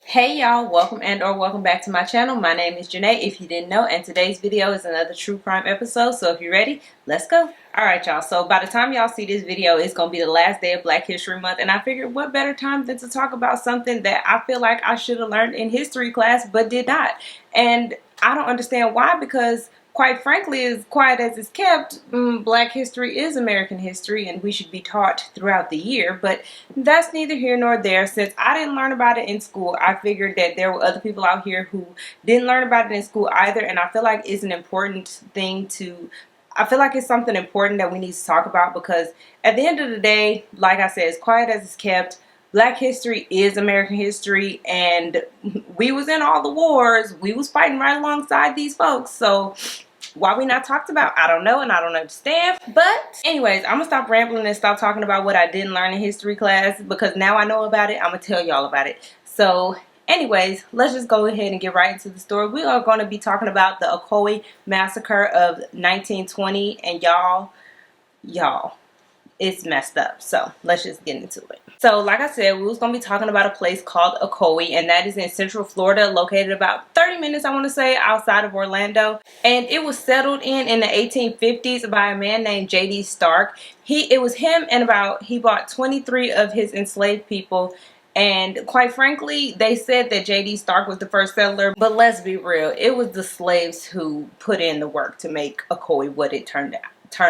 Hey y'all, welcome and or welcome back to my channel. My name is Janae, if you didn't know, and today's video is another true crime episode. So if you're ready, let's go. Alright y'all, so by the time y'all see this video, it's going to be the last day of Black History Month, and I figured what better time than to talk about something that I feel like I should have learned in history class but did not. And I don't understand why, because quite frankly, as quiet as it's kept, Black history is American history and we should be taught throughout the year. But that's neither here nor there. Since I didn't learn about it in school, I figured that there were other people out here who didn't learn about it in school either. And I feel like it's an important thing to, I feel like it's something important that we need to talk about, because at the end of the day, like I said, as quiet as it's kept, Black history is American history, and we was in all the wars. We was fighting right alongside these folks. So why we not talked about, I don't know, and I don't understand. But anyways, I'm gonna stop rambling and stop talking about what I didn't learn in history class, because now I know about it. I'm gonna tell y'all about it. So anyways, let's just go ahead and get right into the story. We are going to be talking about the Ocoee Massacre of 1920, and y'all, it's messed up. So let's just get into it. So like I said, we was going to be talking about a place called Ocoee, and that is in Central Florida, located about 30 minutes, I want to say, outside of Orlando. And it was settled in the 1850s by a man named J.D. Stark. It was him, and he bought 23 of his enslaved people. And quite frankly, they said that J.D. Stark was the first settler, but let's be real, it was the slaves who put in the work to make Ocoee what it turned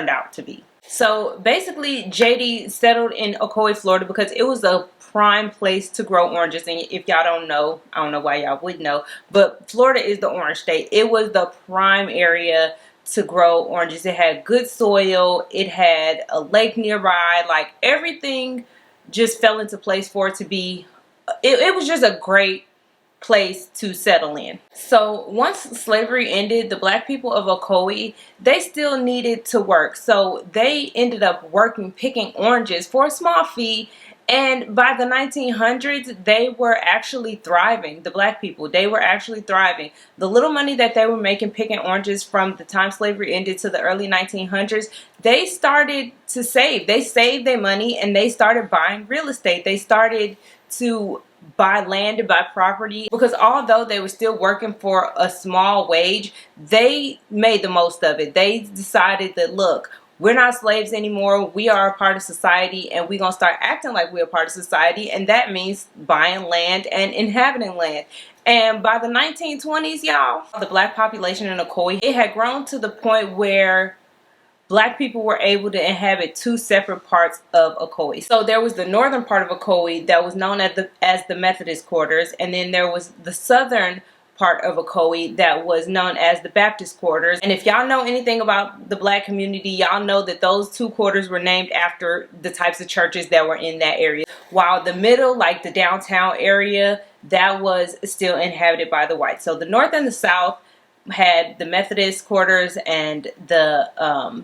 out to be. So basically, JD settled in Ocoee, Florida, because it was a prime place to grow oranges. And if y'all don't know, I don't know why y'all would know, but Florida is the orange state. It was the prime area to grow oranges. It had good soil. It had a lake nearby. Like, everything just fell into place for it to be. It was just a great place to settle in. So once slavery ended, the Black people of Ocoee, they still needed to work. So they ended up working, picking oranges for a small fee. And by the 1900s, they were actually thriving. The Black people, they were actually thriving. The little money that they were making picking oranges from the time slavery ended to the early 1900s, they started to save. They saved their money and they started buying real estate. They started to buy land and buy property, because although they were still working for a small wage, they made the most of it. They decided that, look, we're not slaves anymore. We are a part of society, and we're going to start acting like we're a part of society. And that means buying land and inhabiting land. And by the 1920s, y'all, the Black population in Ocoee, it had grown to the point where Black people were able to inhabit two separate parts of Ocoee. So there was the northern part of Ocoee that was known as the Methodist quarters, and then there was the southern part of Ocoee that was known as the Baptist quarters. And if y'all know anything about the Black community, y'all know that those two quarters were named after the types of churches that were in that area. While the middle, like the downtown area, that was still inhabited by the whites. So the north and the south had the Methodist quarters and the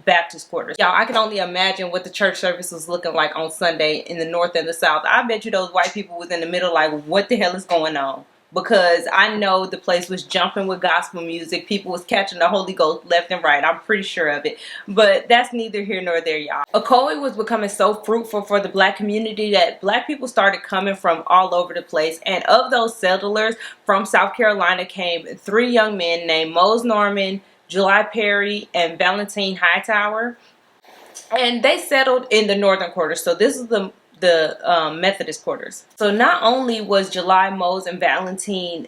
Baptist quarters. Y'all, I can only imagine what the church service was looking like on Sunday in the north and the south. I bet you those white people was in the middle like, what the hell is going on? Because I know the place was jumping with gospel music. People was catching the Holy Ghost left and right. I'm pretty sure of it. But that's neither here nor there, y'all. Ocoee was becoming so fruitful for the Black community that Black people started coming from all over the place. And of those settlers from South Carolina came three young men named Mose Norman, July Perry, and Valentine Hightower. And they settled in the northern quarter. So this is the Methodist quarters. So not only was July, Mose, and Valentine,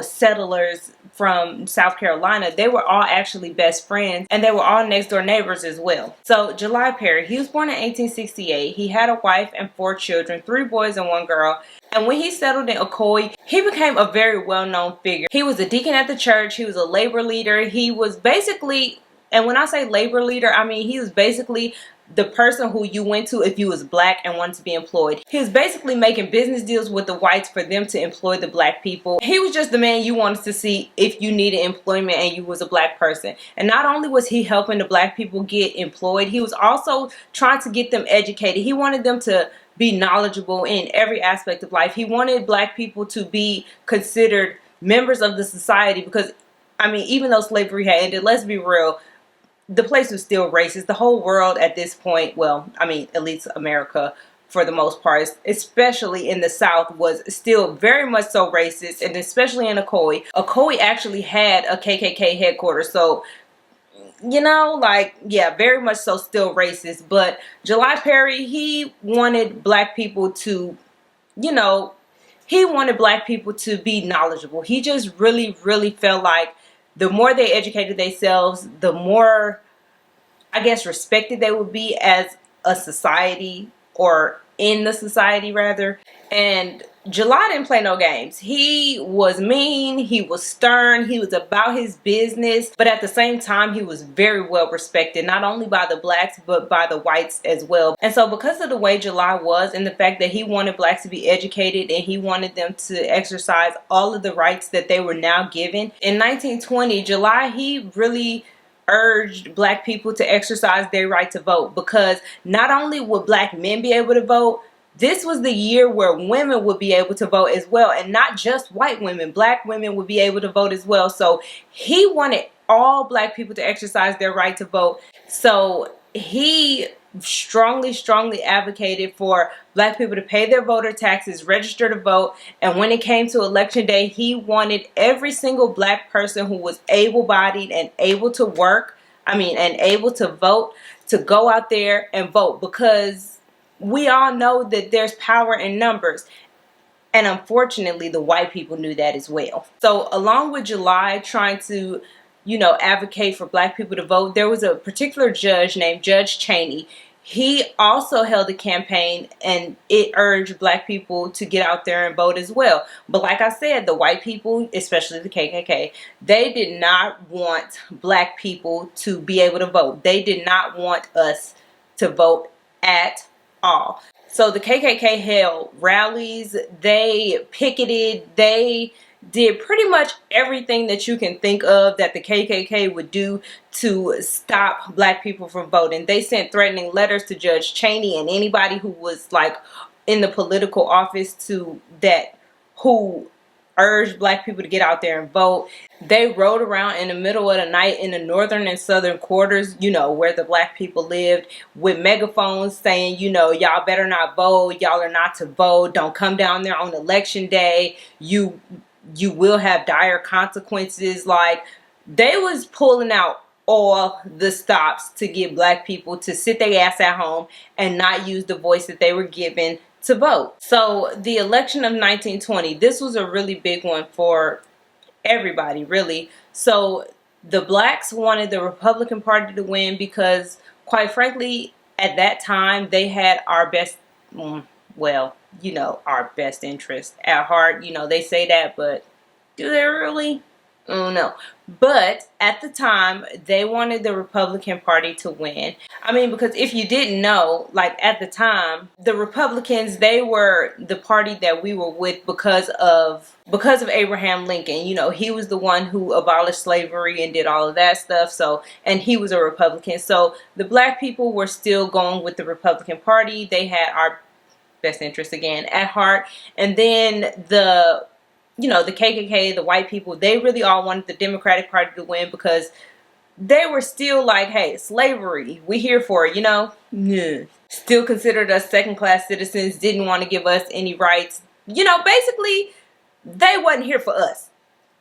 settlers from South Carolina, they were all actually best friends, and they were all next door neighbors as well. So July Perry, he was born in 1868. He had a wife and 4 children, 3 boys and 1 girl. And when he settled in Ocoee, he became a very well-known figure. He was a deacon at the church. He was a labor leader. He was basically, and when I say labor leader, I mean he was basically the person who you went to if you was Black and wanted to be employed. He was basically making business deals with the whites for them to employ the Black people. He was just the man you wanted to see if you needed employment and you was a Black person. And not only was he helping the Black people get employed, he was also trying to get them educated. He wanted them to be knowledgeable in every aspect of life. He wanted Black people to be considered members of the society, because, I mean, even though slavery had ended, let's be real, the place was still racist. The whole world at this point, well, I mean, at least America, for the most part, especially in the South, was still very much so racist, and especially in Ocoee. Ocoee actually had a KKK headquarters, so you know, like, yeah, very much so still racist. But July Perry, he wanted black people to, you know, he wanted black people to be knowledgeable. He just really, really felt like the more they educated themselves, the more, I guess, respected they would be as a society, or in the society rather. And July didn't play no games. He was mean, he was stern, he was about his business, but at the same time he was very well respected, not only by the blacks but by the whites as well. And so because of the way July was, and the fact that he wanted blacks to be educated and he wanted them to exercise all of the rights that they were now given, in 1920 July, he really urged black people to exercise their right to vote, because not only would black men be able to vote, this was the year where women would be able to vote as well, and not just white women, black women would be able to vote as well. So he wanted all black people to exercise their right to vote. So he strongly advocated for black people to pay their voter taxes, register to vote, and when it came to election day, he wanted every single black person who was able-bodied and able to work, and able to vote, to go out there and vote, because we all know that there's power in numbers. And unfortunately, the white people knew that as well. So along with July trying to, advocate for black people to vote, there was a particular judge named Judge Cheney. He also held a campaign, and it urged black people to get out there and vote as well. But like I said, the white people, especially the KKK, they did not want black people to be able to vote. They did not want us to vote at all. So the KKK held rallies, they picketed, they did pretty much everything that you can think of that the KKK would do to stop black people from voting. They sent threatening letters to Judge Cheney and anybody who was like in the political office who urged black people to get out there and vote. They rode around in the middle of the night in the northern and southern quarters, where the black people lived, with megaphones saying, y'all better not vote, y'all are not to vote, don't come down there on election day, you will have dire consequences. Like, they was pulling out all the stops to get black people to sit their ass at home and not use the voice that they were given to vote. So the election of 1920, this was a really big one for everybody, really. So the blacks wanted the Republican Party to win because, quite frankly, at that time they had our best, our best interest at heart. They say that, but do they really? Oh no. But at the time, they wanted the Republican Party to win. Because if you didn't know, like, at the time, the Republicans, they were the party that we were with because of Abraham Lincoln. He was the one who abolished slavery and did all of that stuff. So, and he was a Republican. So the black people were still going with the Republican Party. They had our best interest again at heart. And then the KKK, the white people, they really all wanted the Democratic Party to win because they were still like, hey, slavery, we here for it, Yeah. Still considered us second-class citizens, didn't want to give us any rights. Basically, they wasn't here for us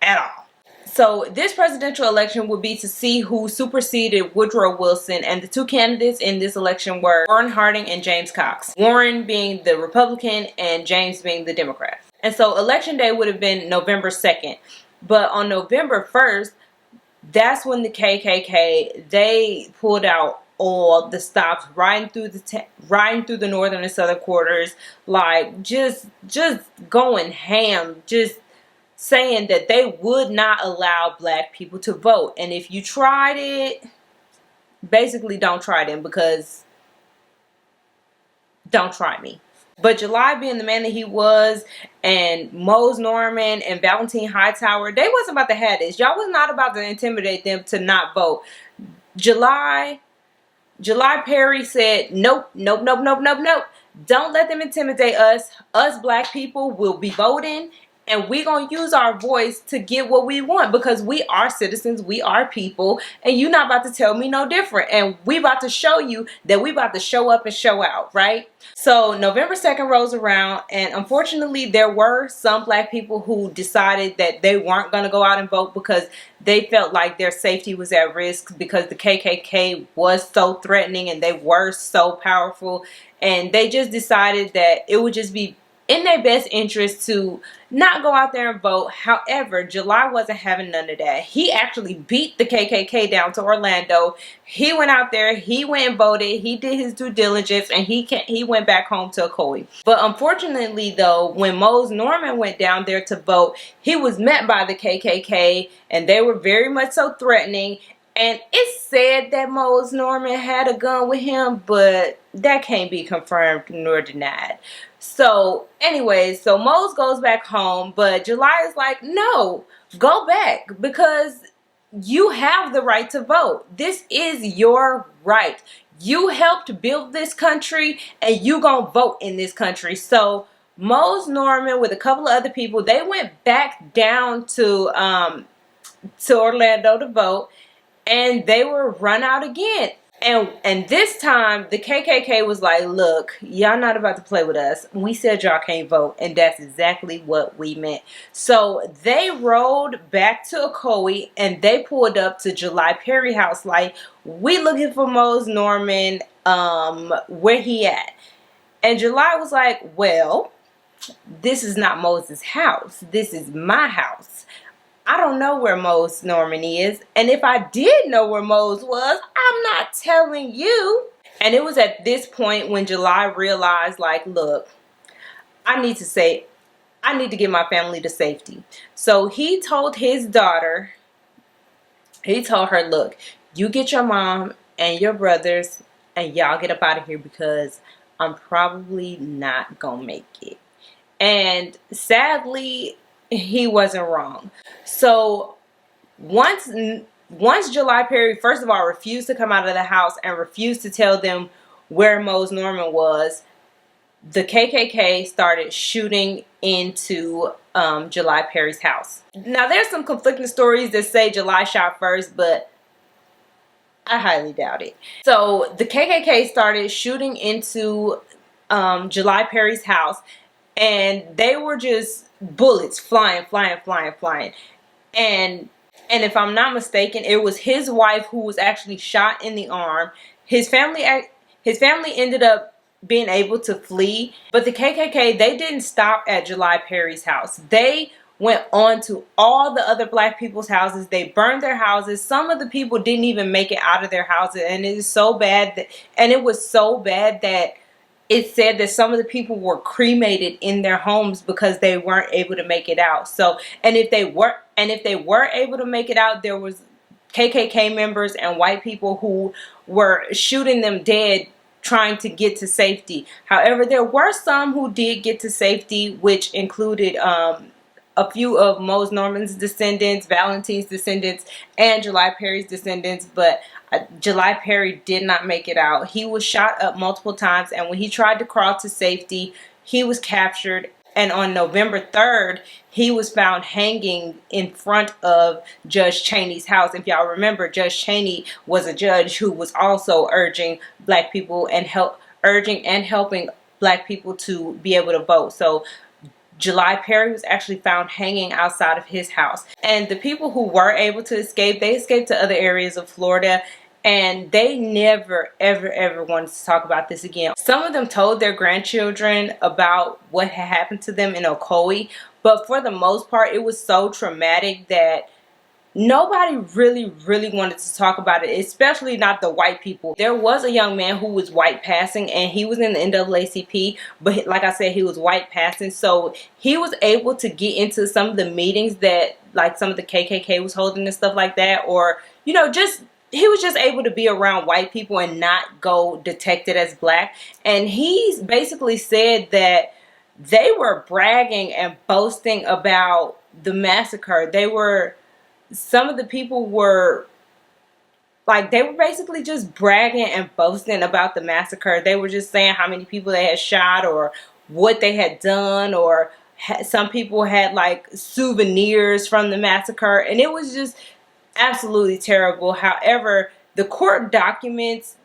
at all. So this presidential election would be to see who superseded Woodrow Wilson, and the two candidates in this election were Warren Harding and James Cox. Warren being the Republican and James being the Democrat. And so election day would have been November 2nd. But on November 1st, that's when the KKK, they pulled out all the stops, riding through the northern and southern quarters, like just going ham, just saying that they would not allow black people to vote. And if you tried it, basically don't try them, because don't try me. But July, being the man that he was, and Mose Norman and Valentine Hightower, they wasn't about to have this. Y'all was not about to intimidate them to not vote. July Perry said, nope. Don't let them intimidate us. Us black people will be voting, and we gonna use our voice to get what we want, because we are citizens, we are people, and you not about to tell me no different. And we about to show you that we about to show up and show out, right? So November 2nd rolls around, and unfortunately there were some black people who decided that they weren't going to go out and vote because they felt like their safety was at risk, because the KKK was so threatening and they were so powerful, and they just decided that it would just be in their best interest to not go out there and vote. However, July wasn't having none of that. He actually beat the KKK down to Orlando. He went out there, he went and voted, he did his due diligence, and he went back home to Ocoee. But unfortunately though, when Mose Norman went down there to vote, he was met by the KKK, and they were very much so threatening. And it's said that Mose Norman had a gun with him, but that can't be confirmed nor denied. So anyways, so Mose goes back home, but July is like, no, go back, because you have the right to vote. This is your right. You helped build this country, and you gonna vote in this country. So Mose Norman with a couple of other people, they went back down to Orlando to vote, and they were run out again. And this time the KKK was like, look, y'all not about to play with us. We said y'all can't vote, and that's exactly what we meant. So they rode back to Ocoee, and they pulled up to July Perry house like, we looking for Mose Norman, where he at? And July was like, well, this is not Moses' house. This is my house. I don't know where Mose Norman is, and if I did know where Mose was, I'm not telling you. And it was at this point when July realized, like, look, I need to get my family to safety. So he told his daughter, he told her, look, you get your mom and your brothers and y'all get up out of here, because I'm probably not gonna make it. And sadly, he wasn't wrong. So once July Perry, first of all, refused to come out of the house and refused to tell them where Mose Norman was, the KKK started shooting into July Perry's house. Now, there's some conflicting stories that say July shot first, but I highly doubt it. So the KKK started shooting into July Perry's house, and they were just bullets flying. And if I'm not mistaken, it was his wife who was actually shot in the arm. His family ended up being able to flee, but the KKK, they didn't stop at July Perry's house. They went on to all the other black people's houses. They burned their houses. Some of the people didn't even make it out of their houses, and it was so bad that it said that some of the people were cremated in their homes because they weren't able to make it out. So, and if they were able to make it out, there was KKK members and white people who were shooting them dead trying to get to safety. However, there were some who did get to safety, which included a few of Mose Norman's descendants, Valentine's descendants, and July Perry's descendants, but July Perry did not make it out. He was shot up multiple times, and when he tried to crawl to safety, he was captured. And on November 3rd, he was found hanging in front of Judge Cheney's house. If y'all remember, Judge Cheney was a judge who was also urging black people and helping black people to be able to vote. So July Perry was actually found hanging outside of his house. And the people who were able to escape, they escaped to other areas of Florida, and they never, ever wanted to talk about this again. Some of them told their grandchildren about what had happened to them in Ocoee, but for the most part, it was so traumatic that nobody really wanted to talk about it, especially not the white people. There was a young man who was white passing, and he was in the NAACP, but like I said, he was white passing, so he was able to get into some of the meetings that like some of the KKK was holding and stuff like that, or you know, he was just able to be around white people and not go detected as black. And he basically said that they were bragging and boasting about the massacre. Some of the people were like, they were basically just bragging and boasting about the massacre. They were just saying how many people they had shot, or what they had done, or Some people had like souvenirs from the massacre, and it was just absolutely terrible. However, the court documents,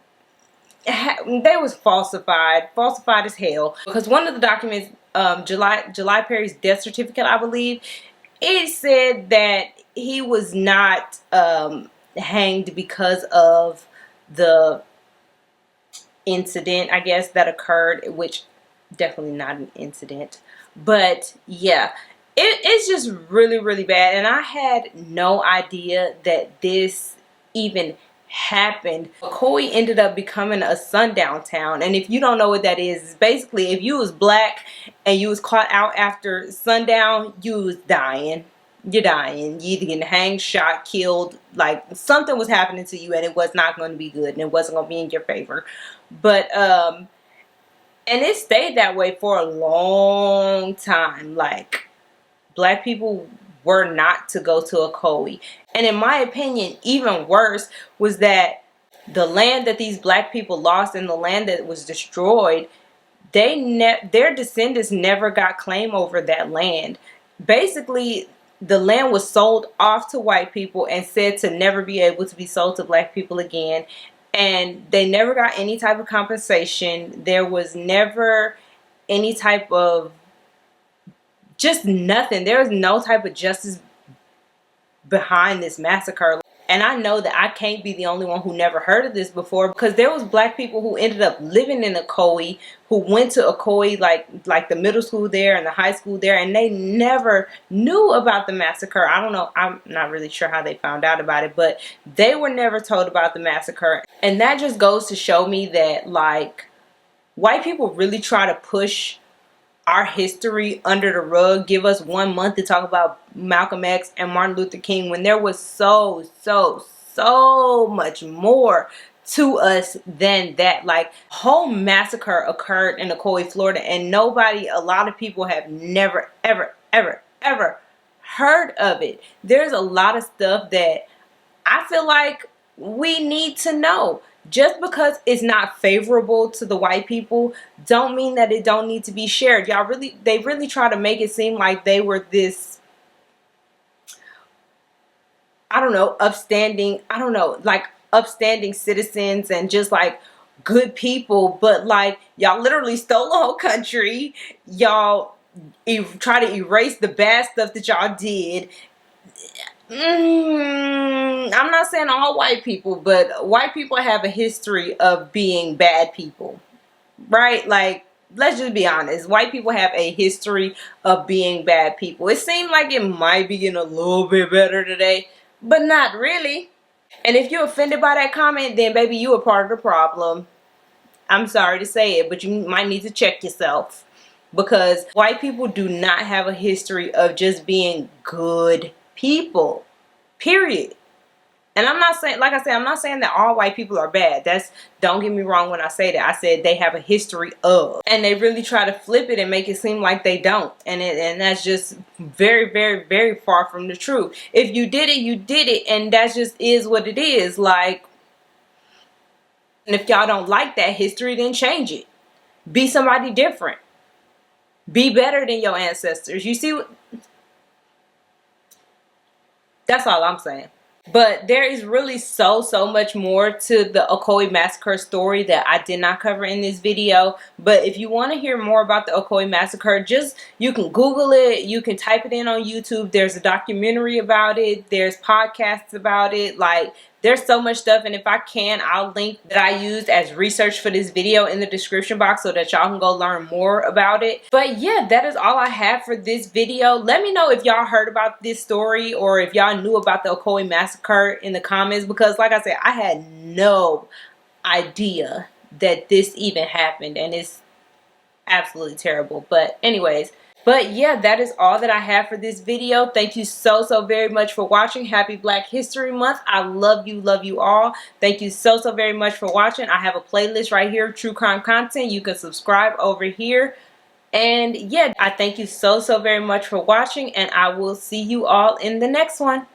they was falsified as hell, because one of the documents, July Perry's death certificate, I believe, it said that he was not hanged because of the incident, I guess, that occurred, which definitely not an incident. But yeah, it's just really, really bad. And I had no idea that this even happened. Ocoee ended up becoming a sundown town. And if you don't know what that is, it's basically if you was black and you was caught out after sundown, you was dying. You're dying. You either getting hanged, shot, killed. Like something was happening to you, and it was not going to be good, and it wasn't going to be in your favor. But and it stayed that way for a long time. Like, black people were not to go to Ocoee. And in my opinion, even worse was that the land that these black people lost and the land that was destroyed, their descendants never got claim over that land. Basically, the land was sold off to white people and said to never be able to be sold to black people again. And they never got any type of compensation. There was never any type of, just nothing. There was no type of justice behind this massacre. And I know that I can't be the only one who never heard of this before, because there was black people who ended up living in Ocoee, who went to Ocoee, like the middle school there and the high school there, and they never knew about the massacre. I don't know, I'm not really sure how they found out about it, but they were never told about the massacre. And that just goes to show me that, like, white people really try to push our history under the rug, give us 1 month to talk about Malcolm X and Martin Luther King, when there was so much more to us than that. Like, whole massacre occurred in Ocoee, Florida, and a lot of people have never ever heard of it. There's a lot of stuff that I feel like we need to know. Just because it's not favorable to the white people don't mean that it don't need to be shared. They really try to make it seem like they were this, I don't know, upstanding citizens and just like good people. But like, y'all literally stole the whole country. Y'all try to erase the bad stuff that y'all did. I'm not saying all white people, but white people have a history of being bad people, right? Like, let's just be honest. White people have a history of being bad people. It seems like it might be getting a little bit better today, but not really. And if you're offended by that comment, then baby, you are part of the problem. I'm sorry to say it, but you might need to check yourself, because white people do not have a history of just being good people, period. And I'm not saying, like I said, I'm not saying that all white people are bad. Don't get me wrong when I say that. I said they have a history of, and they really try to flip it and make it seem like they don't. And that's just very far from the truth. If you did it, you did it, and that just is what it is. Like, and if y'all don't like that history, then change it. Be somebody different. Be better than your ancestors. You see, that's all I'm saying. But there is really so much more to the Ocoee Massacre story that I did not cover in this video. But if you want to hear more about the Ocoee Massacre, you can Google it. You can type it in on YouTube. There's a documentary about it. There's podcasts about it. Like, there's so much stuff. And if I can, I'll link that I used as research for this video in the description box so that y'all can go learn more about it. But yeah, that is all I have for this video. Let me know if y'all heard about this story or if y'all knew about the Ocoee Massacre in the comments, because like I said, I had no idea that this even happened, and it's absolutely terrible. But anyways, but yeah, that is all that I have for this video. Thank you so very much for watching. Happy Black History Month. I love you all. Thank you so very much for watching. I have a playlist right here, true crime content. You can subscribe over here. And yeah, I thank you so very much for watching, and I will see you all in the next one.